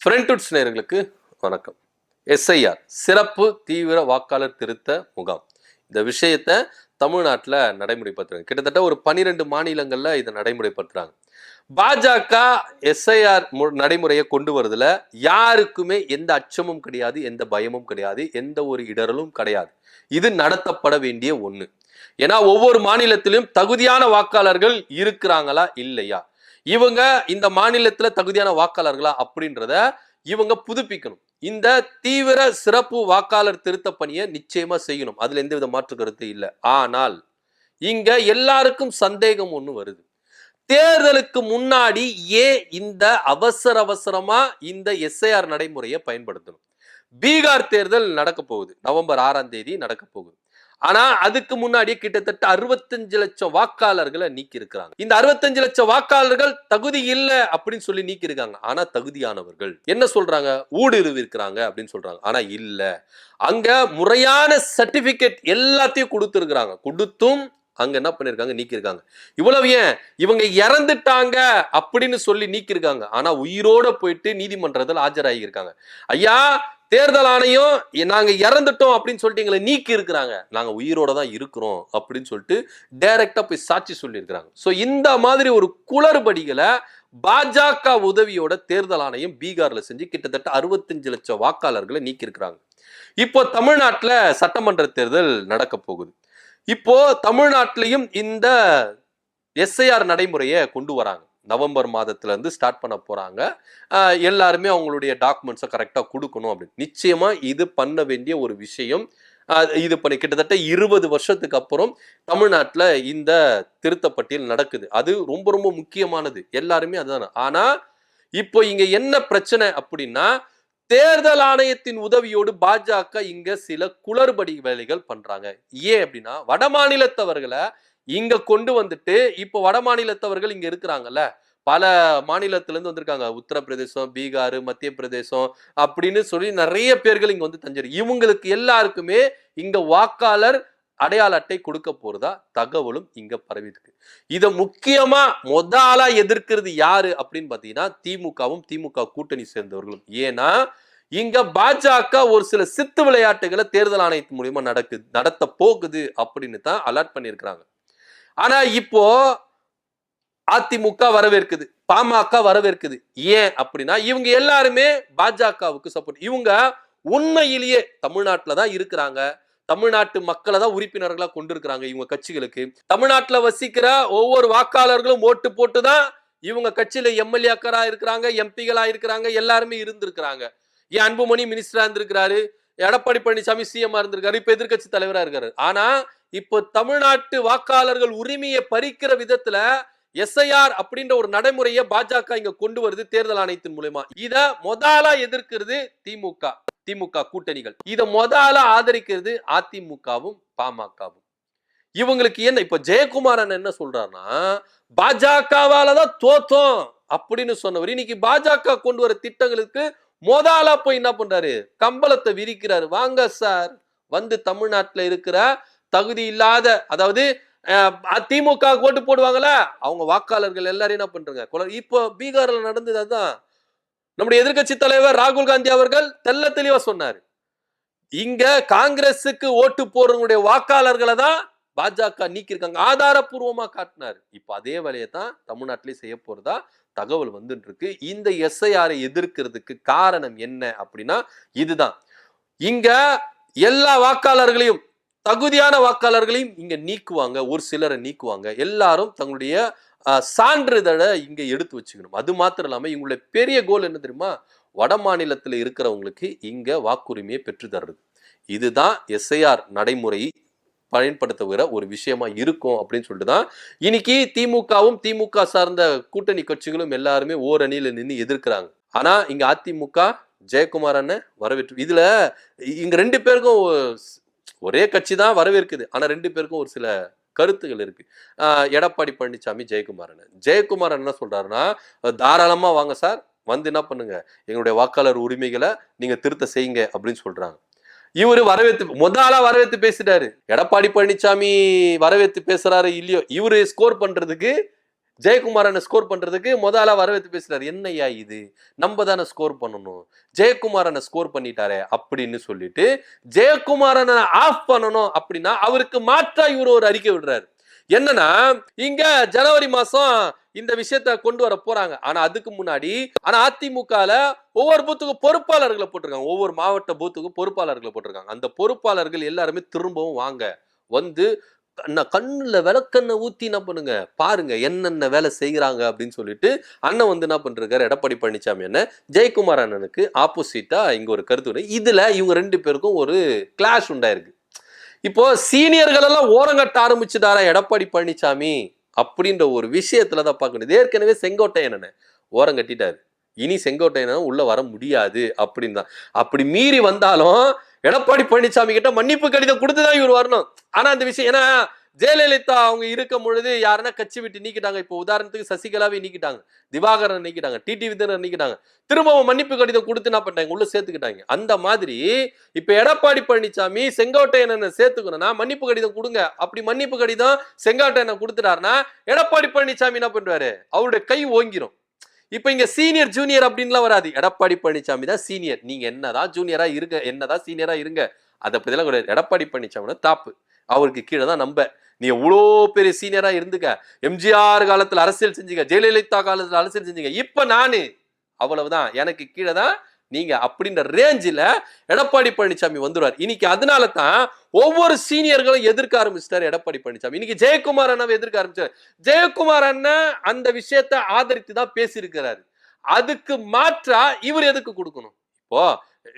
ஃப்ரண்ட்வுட்ஸ் நேயர்களுக்கு வணக்கம். எஸ்ஐஆர் சிறப்பு தீவிர வாக்காளர் திருத்த முகாம் இந்த விஷயத்தை தமிழ்நாட்டில் நடைமுறைப்படுத்துறாங்க. கிட்டத்தட்ட ஒரு 12 மாநிலங்கள்ல இதை நடைமுறைப்படுத்துறாங்க. பாஜக எஸ்ஐஆர் நடைமுறையை கொண்டு வருதுல யாருக்குமே எந்த அச்சமும் கிடையாது, எந்த பயமும் கிடையாது, எந்த ஒரு இடரலும் கிடையாது. இது நடத்தப்பட வேண்டிய ஒண்ணு. ஏன்னா ஒவ்வொரு மாநிலத்திலும் தகுதியான வாக்காளர்கள் இருக்கிறாங்களா இல்லையா, இவங்க இந்த மாநிலத்துல தகுதியான வாக்காளர்களா அப்படின்றத இவங்க புதுப்பிக்கணும். இந்த தீவிர சிறப்பு வாக்காளர் திருத்த பணியை நிச்சயமா செய்யணும். அதுல எந்தவித மாற்று கருத்து இல்லை. ஆனால் இங்க எல்லாருக்கும் சந்தேகம் ஒண்ணு வருது. தேர்தலுக்கு முன்னாடி ஏன் இந்த அவசரமா இந்த எஸ்ஐஆர் நடைமுறையை பயன்படுத்தணும்? பீகார் தேர்தல் நடக்க போகுது, நவம்பர் 6ஆம் தேதி நடக்க போகுது. ஆனா அதுக்கு முன்னாடி கிட்டத்தட்ட 65 லட்சம் வாக்காளர்களை நீக்கி இருக்கிறாங்க. இந்த 65 லட்சம் வாக்காளர்கள் தகுதி இல்லை அப்படின்னு சொல்லி நீக்கி இருக்காங்க. ஆனா தகுதியானவர்கள் என்ன சொல்றாங்க? ஊடுருவி இருக்கிறாங்க அப்படின்னு சொல்றாங்க. ஆனா இல்ல, அங்க முறையான சர்டிபிகேட் எல்லாத்தையும் கொடுத்திருக்கிறாங்க. கொடுத்தும் அங்க என்ன பண்ணிருக்காங்க? நீக்கி இருக்காங்க. இவ்வளவு ஏன், இவங்க இறந்துட்டாங்க அப்படின்னு சொல்லி நீக்கி இருக்காங்க. ஆனா உயிரோட போயிட்டு நீதிமன்றத்தில் ஆஜராகி இருக்காங்க. ஐயா, தேர்தல் ஆணையம் நாங்க இறந்துட்டோம் அப்படின்னு சொல்லிட்டு எங்களை நீக்கி இருக்கிறாங்க, நாங்க உயிரோட தான் இருக்கிறோம் அப்படின்னு சொல்லிட்டு டைரக்டா போய் சாட்சி சொல்லி இருக்கிறாங்க. சோ இந்த மாதிரி ஒரு குளறுபடிகளை பாஜக உதவியோட தேர்தல் ஆணையம் பீகார்ல செஞ்சு கிட்டத்தட்ட 65 லட்சம் வாக்காளர்களை நீக்கி இருக்கிறாங்க. இப்போ தமிழ்நாட்டுல சட்டமன்ற தேர்தல் நடக்க போகுது. இப்போ தமிழ்நாட்டிலையும் இந்த எஸ்ஐஆர் நடைமுறையை கொண்டு வராங்க. நவம்பர் மாதத்துல இருந்து ஸ்டார்ட் பண்ண போறாங்க. எல்லாருமே அவங்களுடைய டாக்குமெண்ட்ஸை கரெக்டா கொடுக்கணும் அப்படின்னு. நிச்சயமா இது பண்ண வேண்டிய ஒரு விஷயம். இது பண்ணி கிட்டத்தட்ட 20 வருஷத்துக்கு அப்புறம் தமிழ்நாட்டில் இந்த திருத்தப்பட்டியல் நடக்குது. அது ரொம்ப ரொம்ப முக்கியமானது. எல்லாருமே அதுதானே. ஆனா இப்போ இங்க என்ன பிரச்சனை அப்படின்னா, தேர்தல் ஆணையத்தின் உதவியோடு பாஜக இங்க சில குளறுபடி வேலைகள் பண்றாங்க. ஏன் அப்படின்னா, வட மாநிலத்தவர்களை இங்க கொண்டு வந்துட்டு, இப்போ வட மாநிலத்தவர்கள் இங்க இருக்கிறாங்கல்ல, பல மாநிலத்தில இருந்து வந்திருக்காங்க. உத்தரப்பிரதேசம், பீகார், மத்திய பிரதேசம் அப்படின்னு சொல்லி நிறைய பேர்கள் இங்க வந்து தஞ்சாரு. இவங்களுக்கு எல்லாருக்குமே இங்க வாக்காளர் அடையாள அட்டை கொடுக்க போறதா தகவலும் இங்க பரவி இருக்கு. இத முக்கியமா ஆளா எதிர்க்கிறது யாரு அப்படின்னு பாத்தீங்கன்னா, திமுகவும் திமுக கூட்டணி சேர்ந்தவர்களும். ஏன்னா இங்க பாஜக ஒரு சில சித்து விளையாட்டுகளை தேர்தல் ஆணையத்தின் மூலியமா நடத்த போகுது அப்படின்னு தான் அலர்ட் பண்ணியிருக்கிறாங்க. ஆனா இப்போ அதிமுக வரவேற்குது, பாமக வரவேற்குது. ஏன் அப்படின்னா, இவங்க எல்லாருமே பாஜகவுக்கு சப்போர்ட். இவங்க உண்மையிலேயே தமிழ்நாட்டில தான் இருக்கிறாங்க. தமிழ்நாட்டு மக்களை தான் உறுப்பினர்களா கொண்டிருக்கிறாங்க. இவங்க கட்சிகளுக்கு தமிழ்நாட்டுல வசிக்கிற ஒவ்வொரு வாக்காளர்களும் ஓட்டு போட்டுதான் இவங்க கட்சியில எம்எல்ஏக்கரா இருக்கிறாங்க, எம்பிகளா இருக்கிறாங்க, எல்லாருமே இருந்திருக்கிறாங்க. ஏன் அன்புமணி மினிஸ்டரா இருந்திருக்கிறாரு, எடப்பாடி பழனிசாமி சிஎம் இருந்திருக்காரு, இப்ப எதிர்கட்சி தலைவரா இருக்காரு. ஆனா இப்போ தமிழ்நாட்டு வாக்காளர்கள் உரிமையை பறிக்கிற விதத்துல எஸ்ஐஆர் அப்படின்ற ஒரு நடைமுறையை பாஜக இங்க கொண்டு வருது தேர்தல் ஆணையத்தின் மூலமா. இத முதலா எதிர்க்கிறது திமுக கூட்டணிகள். இத முதலா ஆதரிக்கிறது அதிமுகவும் பாமகவும். இவங்களுக்கு என்ன, இப்ப ஜெயக்குமாரன் என்ன சொல்றாருன்னா, பாஜகவாலதான் தோத்தோம் அப்படின்னு சொன்னவர் இன்னைக்கு பாஜக கொண்டு வர திட்டங்களுக்கு முதலா போய் என்ன பண்றாரு? கம்பளத்தை விரிக்கிறாரு. வாங்க சார், வந்து தமிழ்நாட்டுல இருக்கிற தகுதி இல்லாத, அதாவது திமுக ஓட்டு போடுவாங்கல்ல, அவங்க வாக்காளர்கள் எல்லாரும் என்ன பண்றாங்க? இப்போ பீகார்ல நடந்தது அதுதான். நம்முடைய எதிர்கட்சி தலைவர் ராகுல் காந்தி அவர்கள் தெல்ல தெளிவா சொன்னாரு, இங்க காங்கிரசுக்கு ஓட்டு போறவங்களுடைய வாக்காளர்களை தான் பாஜக நீக்கிருக்காங்க, ஆதாரப்பூர்வமா காட்டினாரு. இப்ப அதே வேலையை தான் தமிழ்நாட்டிலேயே செய்ய போறதா தகவல் வந்துட்டு இருக்கு. இந்த எஸ்ஐஆரை எதிர்க்கிறதுக்கு காரணம் என்ன அப்படின்னா இதுதான். இங்க எல்லா வாக்காளர்களையும், தகுதியான வாக்காளர்களையும் இங்க நீக்குவாங்க, ஒரு சிலரை நீக்குவாங்க. எல்லாரும் தங்களுடைய சான்றிதழை இங்க எடுத்து வச்சுக்கணும். அது மாத்திரம் இல்லாம இவங்களுடைய பெரிய கோல் என்ன தெரியுமா? வட மாநிலத்தில் இருக்கிறவங்களுக்கு இங்க வாக்குரிமையை பெற்று தர்றது. இதுதான் எஸ்ஐஆர் நடைமுறை பயன்படுத்துகிற ஒரு விஷயமா இருக்கும் அப்படின்னு சொல்லிட்டு தான் இன்னைக்கு திமுகவும் திமுக சார்ந்த கூட்டணி கட்சிகளும் எல்லாருமே ஓரணியில நின்று எதிர்க்கிறாங்க. ஆனா இங்க அதிமுக ஜெயக்குமார் அண்ணன் வரவேற்று, இதுல இங்க 2 பேருக்கும் ஒரே கட்சி தான் வரவேற்குது. ஆனா 2 பேருக்கும் ஒரு சில கருத்துகள் இருக்கு. எடப்பாடி பழனிசாமி, ஜெயக்குமார் என்ன சொல்றாருன்னா, தாராளமா வாங்க சார், வந்து என்ன பண்ணுங்க, எங்களுடைய வாக்காளர் உரிமைகளை நீங்க திருத்த செய்யுங்க அப்படின்னு சொல்றாங்க. இவரு முதலா வரவேற்று பேசிட்டாரு. எடப்பாடி பழனிசாமி வரவேற்று பேசுறாரு இல்லையோ, இவரு ஸ்கோர் பண்றதுக்கு ஜெயக்குமாரனை ஸ்கோர் பண்றதுக்கு முதல்ல வரவேற்று பேசுறாரு. என்னையா இது, நம்ம தானே ஸ்கோர் பண்ணணும், ஜெயக்குமாரனை ஸ்கோர் பண்ணிட்டாரே அப்படின்னு சொல்லிட்டு ஜெயக்குமாரனை ஆஃப் பண்ணணும் அப்படின்னா அவருக்கு மாற்றா இவர் ஒரு அறிக்கை விடுறாரு. என்னன்னா இங்க ஜனவரி மாசம் இந்த விஷயத்த கொண்டு வர போறாங்க. ஆனா அதுக்கு முன்னாடி அதிமுகல ஒவ்வொரு பூத்துக்கும் பொறுப்பாளர்களை போட்டிருக்காங்க. ஒவ்வொரு மாவட்ட பூத்துக்கும் பொறுப்பாளர்களை போட்டிருக்காங்க. அந்த பொறுப்பாளர்கள் எல்லாருமே திரும்பவும் வாங்க வந்து கண்ணுல விளக்கெண்ணெய் ஊத்தி என்ன பண்ணுங்க பாருங்க என்னென்ன வேலை செய்யறாங்க அப்படின்னு சொல்லிட்டு அண்ணன் வந்து என்ன பண்றாரு, எடப்பாடி பழனிசாமி அண்ணன் ஜெயக்குமார் அண்ணனுக்கு ஆப்போசிட்டா இங்க ஒரு கருத்து. இதுல இவங்க ரெண்டு பேருக்கும் ஒரு கிளாஷ் உண்டாயிருக்கு. இப்போ சீனியர்கள் எல்லாம் ஓரங்கட்ட ஆரம்பிச்சுட்டாரா எடப்பாடி பழனிசாமி அப்படின்ற ஒரு விஷயத்துலதான் பார்க்கணும். ஏற்கனவே செங்கோட்டையன் ஓரம் கட்டிட்டாரு, இனி செங்கோட்டையன் உள்ள வர முடியாது அப்படின்னு தான். அப்படி மீறி வந்தாலும் எடப்பாடி பழனிசாமி கிட்ட மன்னிப்பு கடிதம் கொடுத்துதான் இவர் வரணும். ஆனா அந்த விஷயம் ஏன்னா ஜெயலலிதா அவங்க இருக்கும் பொழுது யாருன்னா கட்சி விட்டு நீக்கிட்டாங்க. இப்போ உதாரணத்துக்கு சசிகலாவை நீக்கிட்டாங்க, திவாகரன் நீக்கிட்டாங்க, டிடி விதினர் நீக்கிட்டாங்க, திரும்பவும் மன்னிப்பு கடிதம் கொடுத்து என்ன பண்ணிட்டாங்க, உள்ள சேர்த்துக்கிட்டாங்க. அந்த மாதிரி இப்ப எடப்பாடி பழனிசாமி செங்கோட்டையனை சேர்த்துக்கணும்னா மன்னிப்பு கடிதம் கொடுங்க. அப்படி மன்னிப்பு கடிதம் செங்கோட்டையனை கொடுத்துட்டாருன்னா எடப்பாடி பழனிசாமி என்ன பண்றாரு, அவருடைய கை ஓங்கிரும். இப்ப இங்க சீனியர் ஜூனியர் அப்படின்லாம் வராது. எடப்பாடி பழனிசாமி தான் சீனியர், நீங்க என்னதான் ஜூனியரா இருங்க, என்னதான் சீனியரா இருங்க, அது அப்படிலாம் கிடையாது. எடப்பாடி பழனிசாமி தாப்பு, அவருக்கு கீழே தான் நம்ப. நீ எவ்வளோ பெரிய சீனியரா இருந்துக்க, எம்ஜிஆர் காலத்துல அரசியல் செஞ்சுக்க, ஜெயலலிதா காலத்துல அரசியல் செஞ்சுக்க, இப்ப நானு அவ்வளவுதான், எனக்கு கீழே தான் நீங்க அப்படின்ற ரேஞ்சில எடப்பாடி பழனிசாமி வந்துருவார் இன்னைக்கு. அதனால தான் ஒவ்வொரு சீனியர்களும் எதிர்க்க ஆரம்பிச்சிட்டாரு எடப்பாடி பழனிசாமி. இன்னைக்கு ஜெயக்குமார் அண்ணாவை எதிர்க்க ஆரம்பிச்சாரு. ஜெயக்குமார் அண்ணன் அந்த விஷயத்தை ஆதரித்து தான் பேசியிருக்கிறாரு. அதுக்கு மாற்றா இவர் எதுக்கு கொடுக்கணும்?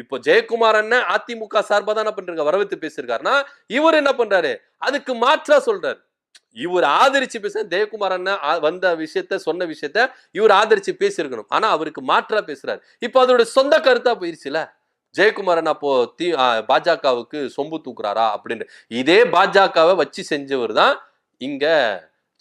இப்போ ஜெயக்குமார் அண்ணன் அதிமுக சார்பா தான் என்ன பண்றாங்க, வரவேற்று பேசியிருக்காருன்னா இவர் என்ன பண்றாரு, அதுக்கு மாற்றா சொல்றாரு. இவர் ஆதரிச்சு பேச ஜெயக்குமார் அண்ணன் வந்த விஷயத்த சொன்ன விஷயத்த இவர் ஆதரிச்சு பேசியிருக்கணும். ஆனா அவருக்கு மாற்றா பேசுறாரு. இப்ப அதோட சொந்த கருத்தா போயிருச்சுல. ஜெயக்குமார் அண்ணா அப்போ பாஜகவுக்கு சொம்பு தூக்குறாரா அப்படின்னு இதே பாஜகவை வச்சு செஞ்சவர் தான் இங்க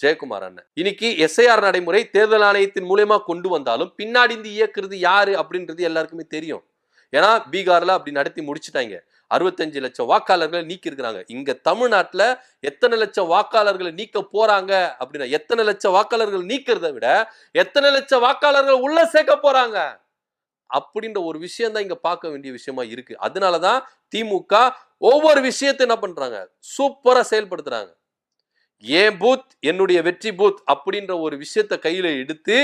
ஜெயக்குமார் அண்ணன். இன்னைக்கு எஸ்ஐஆர் நடைமுறை தேர்தல் ஆணையத்தின் மூலமா கொண்டு வந்தாலும் பின்னாடி இருந்து இயக்குறது யாரு அப்படின்றது எல்லாருக்குமே தெரியும். ஏன்னா பீகார்ல அப்படி நடத்தி முடிச்சுட்டாங்க. 65 லட்சம் வாக்காளர்களை நீக்கி இருக்கிறாங்க. இங்க தமிழ்நாட்டுல எத்தனை லட்சம் வாக்காளர்களை நீக்க போறாங்க அப்படின்னா, எத்தனை லட்சம் வாக்காளர்கள் நீக்கிறத விட எத்தனை லட்சம் வாக்காளர்கள் உள்ள சேர்க்க போறாங்க அப்படின்ற ஒரு விஷயம் தான் இங்க பார்க்க வேண்டிய விஷயமா இருக்கு. அதனாலதான் திமுக ஒவ்வொரு விஷயத்தை என்ன பண்றாங்க, சூப்பரா செயல்படுத்துறாங்க. ஏன் பூத் என்னுடைய வெற்றி பூத் அப்படின்ற ஒரு விஷயத்த கையில எடுத்து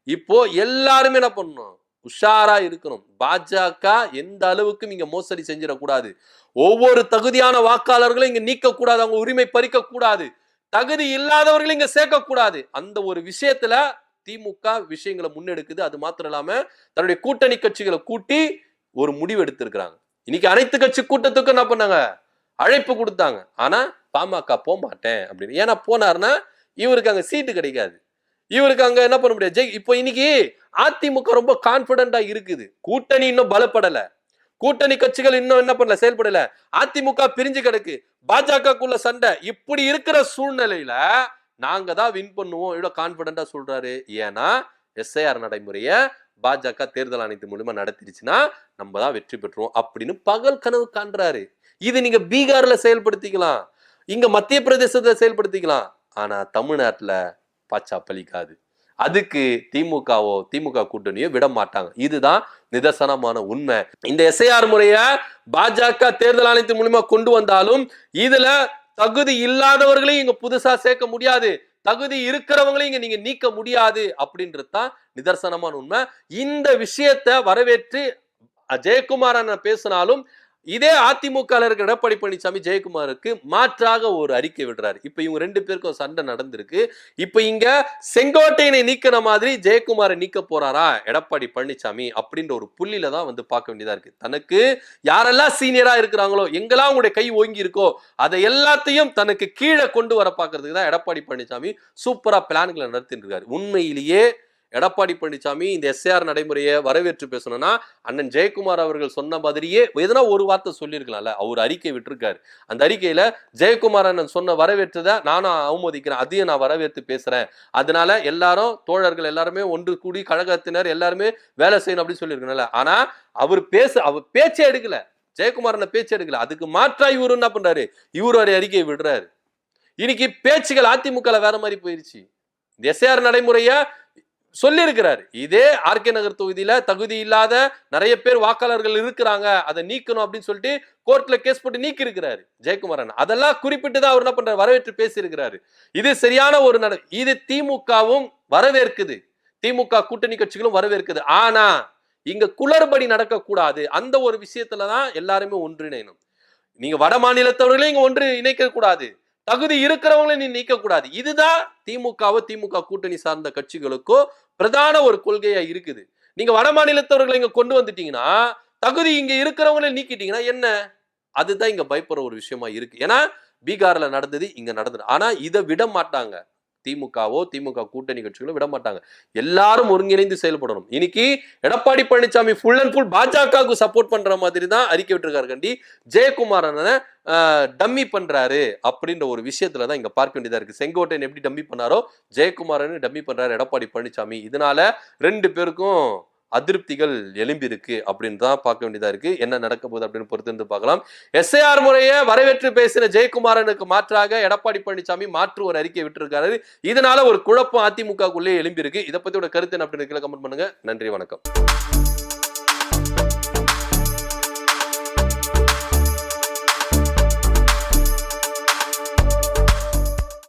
இப்போ எல்லாருமே என்ன பண்ணணும், உஷாரா இருக்கணும். பாஜக எந்த அளவுக்கு இங்க மோசடி செஞ்சிடக்கூடாது. ஒவ்வொரு தகுதியான வாக்காளர்களும் இங்க நீக்க கூடாது, அவங்க உரிமை பறிக்க கூடாது, தகுதி இல்லாதவர்கள் இங்க சேர்க்க கூடாது. அந்த ஒரு விஷயத்துல திமுக விஷயங்களை முன்னெடுக்குது. அது மாத்திரம் இல்லாம தன்னுடைய கூட்டணி கட்சிகளை கூட்டி ஒரு முடிவு எடுத்திருக்கிறாங்க. இன்னைக்கு அனைத்து கட்சி கூட்டத்துக்கு என்ன பண்ணாங்க, அழைப்பு கொடுத்தாங்க. ஆனா பாமக போக மாட்டேன் அப்படின்னு. ஏன்னா போனாருன்னா இவருக்கு அங்க சீட்டு கிடைக்காது, இவருக்கு அங்க என்ன பண்ண முடியாது. இப்போ இன்னைக்கு அதிமுக ரொம்ப கான்பிடண்டா இருக்குது. கூட்டணி இன்னும் பலப்படல, கூட்டணி கட்சிகள் இன்னும் என்ன பண்ணல, செயல்படல. அதிமுக பிரிஞ்சு கிடக்கு, பாஜகக்குள்ள சண்டை. இப்படி இருக்கிற சூழ்நிலையில நாங்க தான் வின் பண்ணுவோம் இவ்வளவு கான்பிடண்டா சொல்றாரு. ஏன்னா எஸ்ஐஆர் நடைமுறைய பாஜக தேர்தல் ஆணையத்தின் மூலமா நடத்திருச்சுன்னா நம்ம தான் வெற்றி பெற்றுவோம் அப்படின்னு பகல் கனவு காண்றாரு. இது நீங்க பீகார்ல செயல்படுத்திக்கலாம், இங்க மத்திய பிரதேசத்துல செயல்படுத்திக்கலாம். ஆனா தமிழ்நாட்டுல பாச்சா பலிக்காது. அதுக்கு திமுக கூட்டணியோ விட மாட்டாங்க. இதுதான் நிதர்சனமான உண்மை. இந்த எஸ்ஐஆர் முறைய பாஜக தேர்தல் ஆணையத்தின் மூலமா கொண்டு வந்தாலும் இதுல தகுதி இல்லாதவர்களையும் இங்க புதுசா சேர்க்க முடியாது, தகுதி இருக்கிறவங்களையும் இங்க நீங்க நீக்க முடியாது அப்படின்றது தான் நிதர்சனமான உண்மை. இந்த விஷயத்தை வரவேற்று ஜெயக்குமார் அண்ணன் பேசினாலும் இதே அதிமுக இருக்கிற எடப்பாடி பழனிசாமி ஜெயக்குமாருக்கு மாற்றாக ஒரு அறிக்கை விடுறாரு. இப்ப இவங்க ரெண்டு பேருக்கும் சண்டை நடந்திருக்கு. இப்ப இங்க செங்கோட்டையனை நீக்கின மாதிரி ஜெயக்குமாரை நீக்க போறாரா எடப்பாடி பழனிசாமி அப்படின்ற ஒரு புள்ளியில தான் வந்து பார்க்க வேண்டியதா இருக்கு. தனக்கு யாரெல்லாம் சீனியரா இருக்கிறாங்களோ, எங்கெல்லாம் உங்களுடைய கை ஓங்கி இருக்கோ அதை எல்லாத்தையும் தனக்கு கீழே கொண்டு வர பார்க்கறதுக்கு தான் எடப்பாடி பழனிசாமி சூப்பரா பிளான்களை நடத்திட்டு இருக்காரு. உண்மையிலேயே எடப்பாடி பழனிசாமி இந்த எஸ்ஐஆர் நடைமுறையை வரவேற்று பேசணும்னா அண்ணன் ஜெயக்குமார் அவர்கள் சொன்ன மாதிரியே எதனா ஒரு வார்த்தை சொல்லியிருக்கலாம்ல. அவர் அறிக்கை விட்டுருக்காரு. அந்த அறிக்கையில ஜெயக்குமார் அண்ணன் சொன்ன வரவேற்றதை நானும் அவமதிக்கிறேன், அதையும் நான் வரவேற்று பேசுறேன், அதனால எல்லாரும் தோழர்கள் எல்லாருமே ஒன்று கூடி கழகத்தினர் எல்லாருமே வேலை செய்யணும் அப்படின்னு சொல்லியிருக்கணும்ல. ஆனா அவர் பேச்சே எடுக்கல, ஜெயக்குமார் அண்ணன் பேச்சு எடுக்கல. அதுக்கு மாற்றா இவரு என்ன பண்றாரு, இவருடைய அறிக்கையை விடுறாரு. இன்னைக்கு பேச்சுகள் அதிமுக வேற மாதிரி போயிருச்சு. எஸ்ஐஆர் நடைமுறைய சொல்லி இருக்கிறாரு. இதே ஆர்கே நகர் தொகுதியில தகுதி இல்லாத நிறைய பேர் வாக்காளர்கள் இருக்கிறாங்க, அதை நீக்கணும் அப்படின்னு சொல்லிட்டு கோர்ட்ல கேஸ் போட்டு நீக்கி இருக்கிறாரு ஜெயக்குமாரன். அதெல்லாம் குறிப்பிட்டு தான் அவர் என்ன பண்றாரு, வரவேற்று பேசி இருக்கிறாரு. இது சரியான ஒரு இது திமுகவும் வரவேற்குது, திமுக கூட்டணி கட்சிகளும் வரவேற்குது. ஆனா இங்க குளறுபடி நடக்கக்கூடாது. அந்த ஒரு விஷயத்துலதான் எல்லாருமே ஒன்றிணையணும். நீங்க வட மாநிலத்தவர்களையும் இங்க ஒன்று இணைக்க கூடாது, தகுதி இருக்கிறவங்களை நீ நீக்க கூடாது. இதுதான் திமுக கூட்டணி சார்ந்த கட்சிகளுக்கோ பிரதான ஒரு கொள்கையா இருக்குது. நீங்க வட மாநிலத்தவர்களை இங்க கொண்டு வந்துட்டீங்கன்னா, தகுதி இங்க இருக்கிறவங்களை நீக்கிட்டீங்கன்னா என்ன, அதுதான் இங்க பயப்படுற ஒரு விஷயமா இருக்கு. ஏன்னா பீகார்ல நடந்தது இங்க நடந்தது. ஆனா இதை விட மாட்டாங்க, திமுக கூட்டணி கட்சிகளும் விட மாட்டாங்க. எல்லாரும் ஒருங்கிணைந்து செயல்படணும். இன்னைக்கு Edappadi Palaniswami full and full பாஜகவுக்கு சப்போர்ட் பண்ற மாதிரி தான் அறிக்கை விட்டுருக்காரு கண்டி. ஜெயக்குமாரனை டம்மி பண்றாரு அப்படின்ற ஒரு விஷயத்துல தான் இங்க பார்க்க வேண்டியதா இருக்கு. செங்கோட்டையன் எப்படி டம்மி பண்ணாரோ ஜெயக்குமாரன் டம்மி பண்றாரு எடப்பாடி பழனிசாமி. இதனால ரெண்டு பேருக்கும் அதிருப்திகள் எழும்பி இருக்கு அப்படின்னு தான் பார்க்க வேண்டியதா இருக்கு. என்ன நடக்க போகுது அப்படின்னு பொறுத்து பார்க்கலாம். எஸ்ஐஆர் முறையை வரவேற்று பேசின ஜெயக்குமாரனுக்கு மாற்றாக எடப்பாடி பழனிசாமி மாற்று ஒரு அறிக்கை விட்டுருக்காரு. இதனால ஒரு குழப்பம் அதிமுகக்குள்ளே எழும்பி இருக்கு. இதை பத்தியோட கருத்து என்ன அப்படின்னு கமெண்ட் பண்ணுங்க. நன்றி, வணக்கம்.